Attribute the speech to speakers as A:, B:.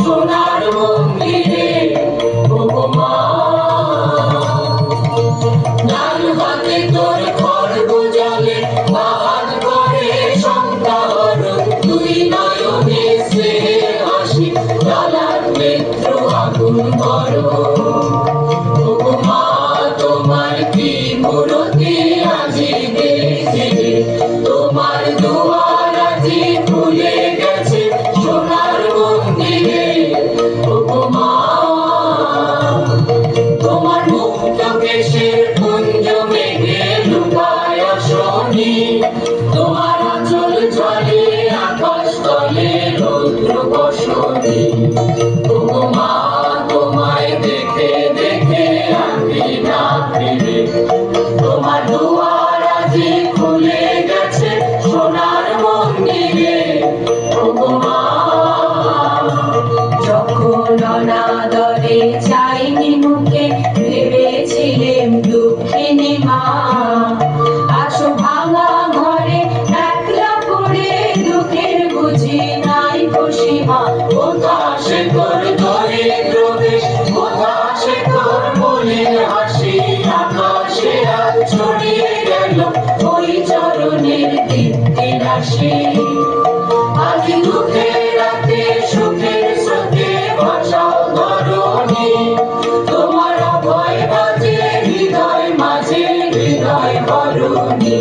A: সোনার মন্দিরে ওগো মা। লাল হাতে তোর খড়গ জলে বাহার করে সংকার, দুই নয়নে স্নেহের হাসি লালার নেত্র আগুন ভর। ওগো মা তোমার কি মূরতি আজি দেখি, তোমার দুয়ার আজি খুলে গেছে সোনার মন্দিরে ওগো মা। তোমার মুক্ত কেশের কুঞ্জ মেঘে লুকায় শনি, তোমার আঁচল জলে আকাশ তলে রৌদ্র বসনি। ওগো মা তোমায় দেখে দেখে আঁকি না ফিরে, তোমার দুয়ার আজি খুলে গেছে সোনার মন্দিরে ওগো মা। যখন অনাদরে চাইনি মুখে ভেবেছিলেন দুঃখিনী মা, আছো ভাঙা ঘরে একলা পড়ে দুঃখের বুঝি নাই খুশিমা। কোথা সে তোর দরিদ্র বেশ, কোথা সে তোর মলিন হাসি, আকাশে আজ ছড়িয়ে গেল ওই চরণের দীপ্তি রাশি। আজ দুঃখের রাতে সুখের স্রোতে ভাসাও ধরণী, তোমার অভয় বাজে হৃদয় মাঝে হৃদয় বরণী।